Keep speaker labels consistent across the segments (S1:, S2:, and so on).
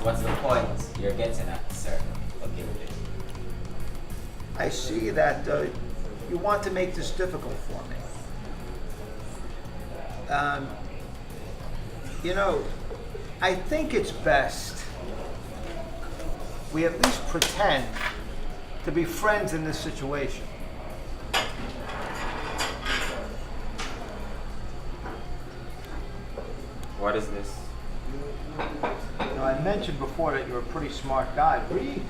S1: what's the point you're getting at, sir? Okay.
S2: I see that you want to make this difficult for me. You know, I think it's best we at least pretend to be friends in this situation.
S1: What is this?
S2: You know, I mentioned before that you're a pretty smart guy. Read.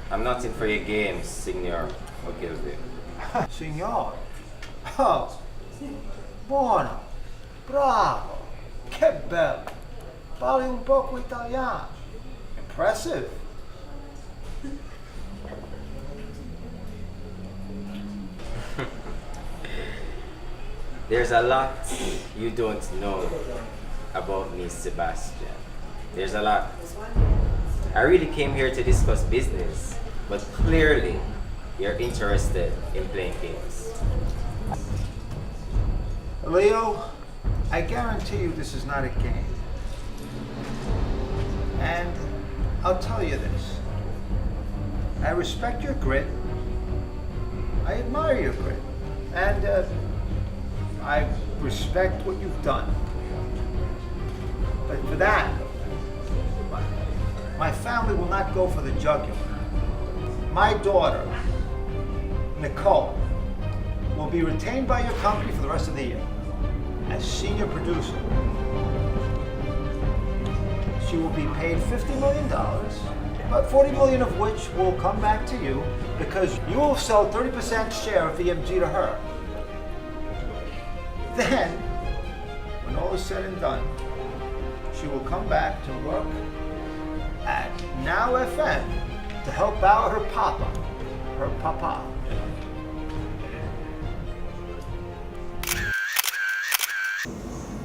S1: I'm not in for your games, Signor Ogilvy.
S2: Signor. Oh, buono. Bravo. Che bello. Parli un poco italiano. Impressive.
S1: There's a lot you don't know about me, Sebastian. There's a lot. I really came here to discuss business, but clearly you're interested in playing games.
S2: Leo, I guarantee you this is not a game. And I'll tell you this. I respect your grit. I admire your grit. And I respect what you've done. But for that, my family will not go for the jugular. My daughter, Nicole, will be retained by your company for the rest of the year as senior producer. She will be paid $50 million, about $40 million of which will come back to you because you will sell 30% share of EMG to her. Then, when all is said and done, she will come back to work at Now FM to help out her papa.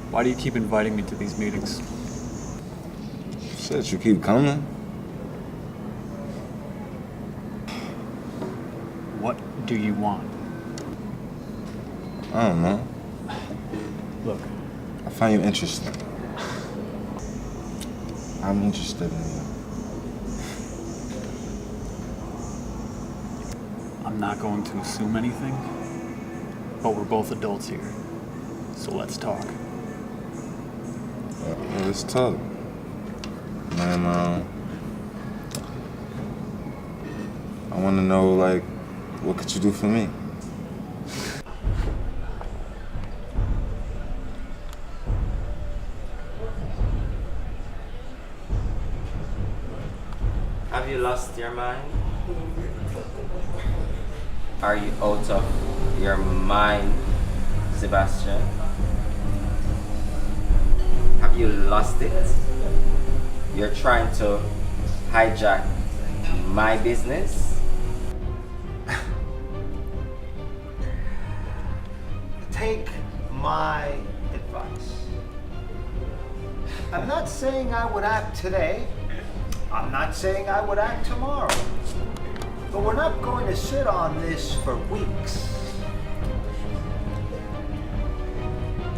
S3: Why do you keep inviting me to these meetings?
S4: Shit, you keep coming.
S3: What do you want?
S4: I don't know.
S3: Look,
S4: I find you interesting. I'm interested in you.
S3: I'm not going to assume anything, but we're both adults here, so let's talk.
S4: Yeah, let's talk. Man, I want to know, like, what could you do for me?
S1: Have you lost your mind? Are you out of your mind, Sebastian? Have you lost it? You're trying to hijack my business?
S2: Take my advice. I'm not saying I would act today. I'm not saying I would act tomorrow. But we're not going to sit on this for weeks.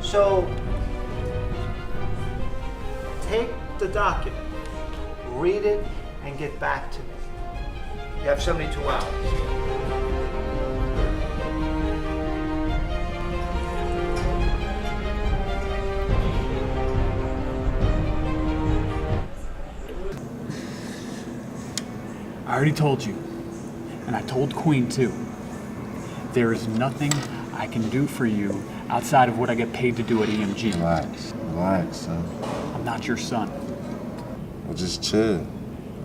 S2: So, take the document, read it, and get back to me. You have 72 hours.
S3: I already told you, and I told Queen too. There is nothing I can do for you outside of what I get paid to do at EMG.
S4: Relax, son.
S3: I'm not your son.
S4: Well, just chill.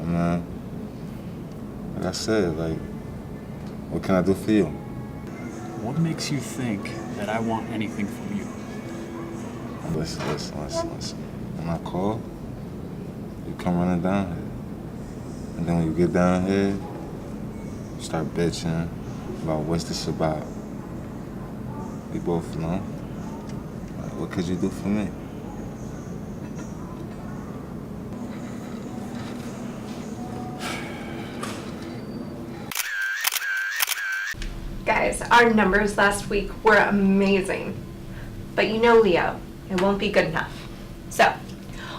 S4: Man, like I said, like, what can I do for you?
S3: What makes you think that I want anything from you?
S4: Listen. When I call, you come running down here. And then when you get down here, you start bitching about what's this about. We both know. Like, what could you do for me?
S5: Guys, our numbers last week were amazing. But you know, Leo, it won't be good enough. So,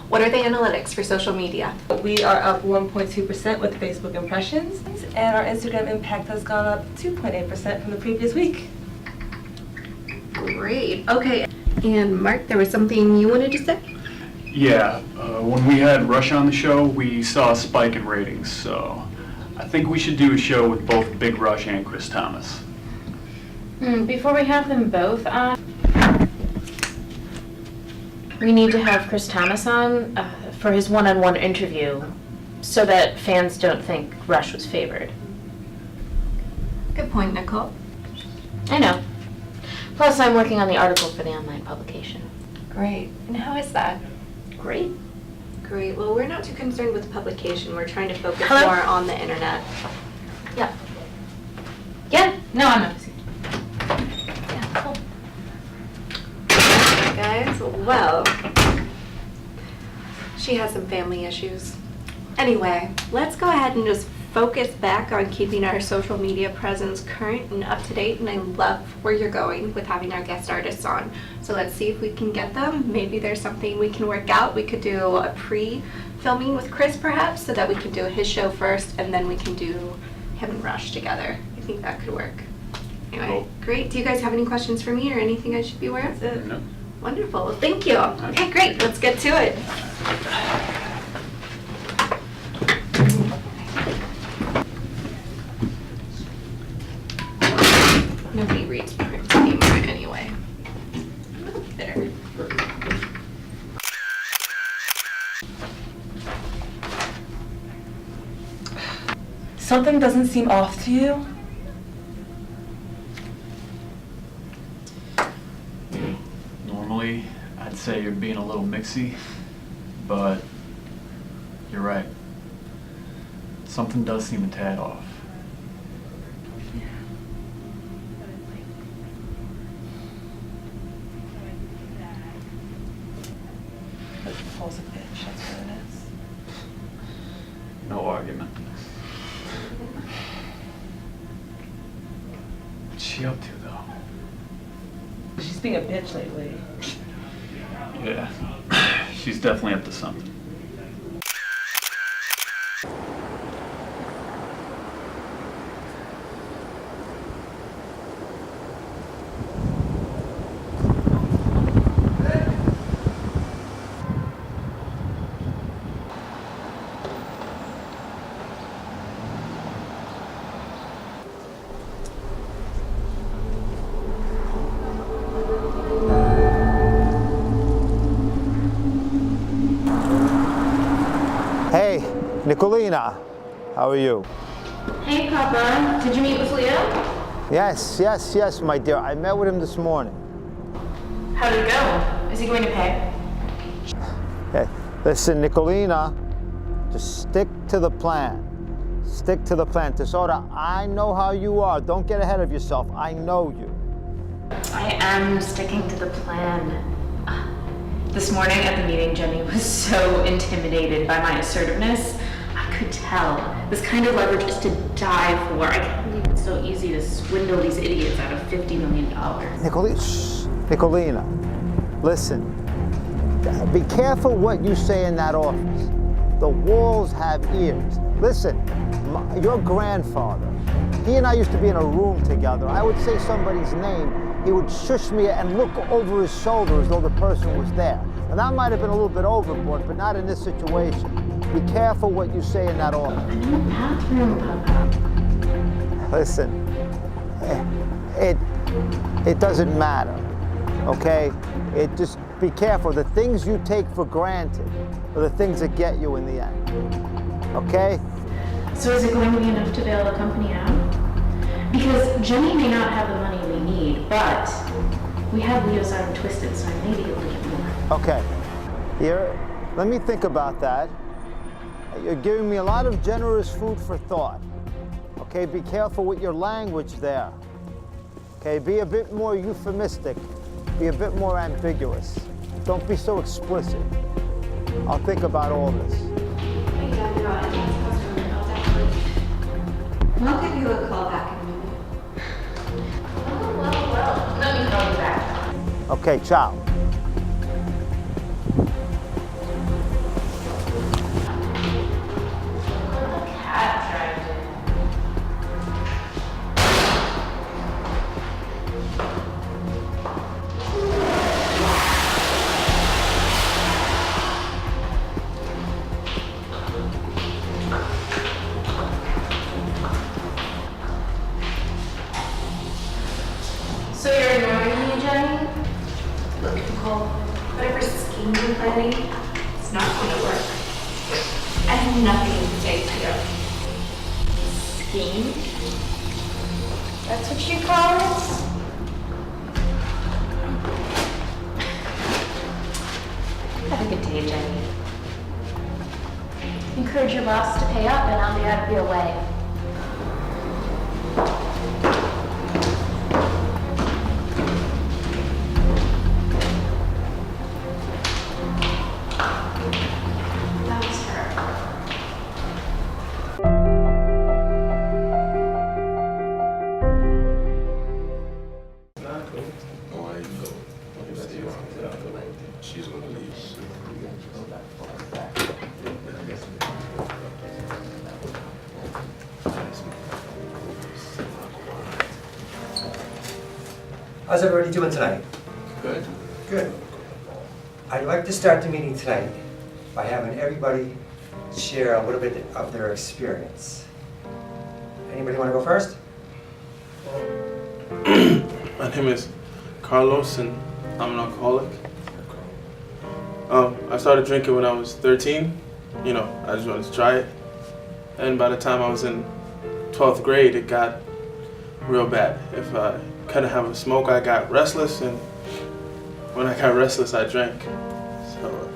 S5: What are the analytics for social media?
S6: We are up 1.2% with Facebook impressions, and our Instagram impact has gone up 2.8% from the previous week.
S5: Great. Okay. And Mark, there was something you wanted to say?
S3: Yeah, when we had Rush on the show, we saw a spike in ratings, so I think we should do a show with both Big Rush and Chris Thomas.
S7: Before we have them both on, we need to have Chris Thomas on for his one-on-one interview so that fans don't think Rush was favored.
S5: Good point, Nicole.
S7: I know. Plus, I'm working on the article for the online publication.
S5: Great. And how is that?
S7: Great.
S5: Great. Well, we're not too concerned with the publication. We're trying to focus
S7: Hello?
S5: more on the internet.
S7: Yeah. Yeah? No, I'm not busy. Yeah, cool.
S5: Guys, well, she has some family issues. Anyway, let's go ahead and just focus back on keeping our social media presence current and up to date, and I love where you're going with having our guest artists on. So let's see if we can get them. Maybe there's something we can work out. We could do a pre-filming with Chris perhaps, so that we can do his show first and then we can do him and Rush together. I think that could work. Anyway,
S3: Cool.
S5: Great. Do you guys have any questions for me or anything I should be aware of?
S3: No.
S5: Wonderful. Well, thank you. Okay, great. Let's get to it. Nobody reads print anymore anyway. There.
S6: Something doesn't seem off to you?
S3: Normally, I'd say you're being a little mixy, but you're right. Something does seem a tad off.
S6: Nicole's a bitch, that's what it is.
S3: No argument. What's she up to, though?
S6: She's being a bitch lately.
S3: Yeah, she's definitely up to something.
S2: Hey, Nicolina, how are you?
S7: Hey, Papa. Did you meet with Leo?
S2: Yes, my dear. I met with him this morning.
S7: How did it go? Is he going to pay?
S2: Hey, listen, Nicolina, just stick to the plan. Stick to the plan. Tesora, I know how you are. Don't get ahead of yourself. I know you.
S7: I am sticking to the plan. This morning at the meeting, Jenny was so intimidated by my assertiveness. I could tell. This kind of leverage is to die for. I can't believe it's so easy to swindle these idiots out of $50 million.
S2: Nicolina, listen. Be careful what you say in that office. The walls have ears. Listen, your grandfather, he and I used to be in a room together. I would say somebody's name, he would shush me and look over his shoulder as though the person was there. And that might have been a little bit overboard, but not in this situation. Be careful what you say in that office.
S7: I'm in the bathroom, Papa.
S2: Listen, it doesn't matter, okay? It just be careful. The things you take for granted are the things that get you in the end, okay?
S7: So is it going to be enough to bail the company out? Because Jenny may not have the money we need, but we have Leo's arm twisted, so I may be able to get more.
S2: Okay, here, let me think about that. You're giving me a lot of generous food for thought. Okay, be careful with your language there. Okay, be a bit more euphemistic. Be a bit more ambiguous. Don't be so explicit. I'll think about all this.
S5: I'll give you a call back in a minute.
S7: Well, let me call you back.
S2: Okay, ciao.
S5: scheming planning, it's not going to work. I have nothing to say to you.
S7: Scheme?
S5: That's what you call it?
S7: Have a good day, Jenny. Encourage your boss to pay up and I'll be out of your way.
S5: That was her.
S4: She's gonna leave.
S8: How's everybody doing tonight?
S4: Good.
S8: Good. I'd like to start the meeting tonight by having everybody share a little bit of their experience. Anybody want to go first?
S9: My name is Carlos and I'm an alcoholic. I started drinking when I was 13. You know, I just wanted to try it. And by the time I was in 12th grade, it got real bad. If I couldn't have a smoke, I got restless, and when I got restless, I drank. So,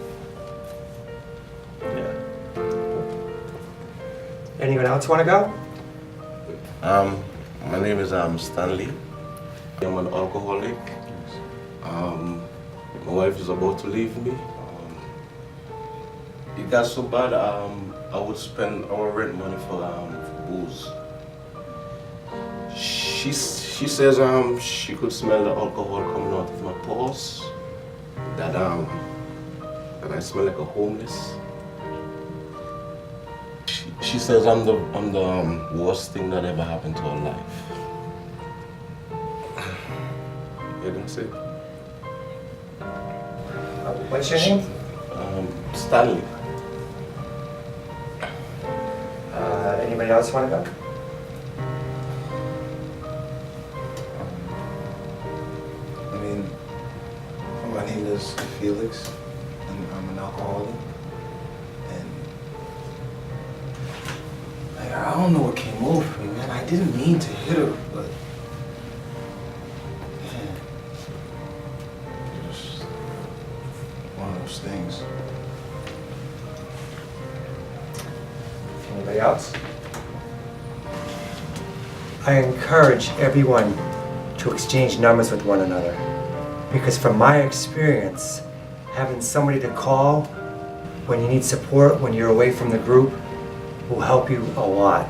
S9: yeah.
S8: Anyone else want to go?
S10: My name is Stanley. I'm an alcoholic. My wife is about to leave me. It got so bad, I would spend our rent money for booze. She says she could smell the alcohol coming out of my pores. That I smell like a homeless. She says I'm the worst thing that ever happened to her life.
S9: Yeah, that's it.
S8: What's your name?
S10: Stanley.
S8: Anybody else want to go?
S4: My name is Felix, and I'm an alcoholic. And I don't know what came over me, man. I didn't mean to hit her, but man, it was just one of those things.
S8: Anybody else? I encourage everyone to exchange numbers with one another. Because from my experience, having somebody to call when you need support, when you're away from the group, will help you a lot.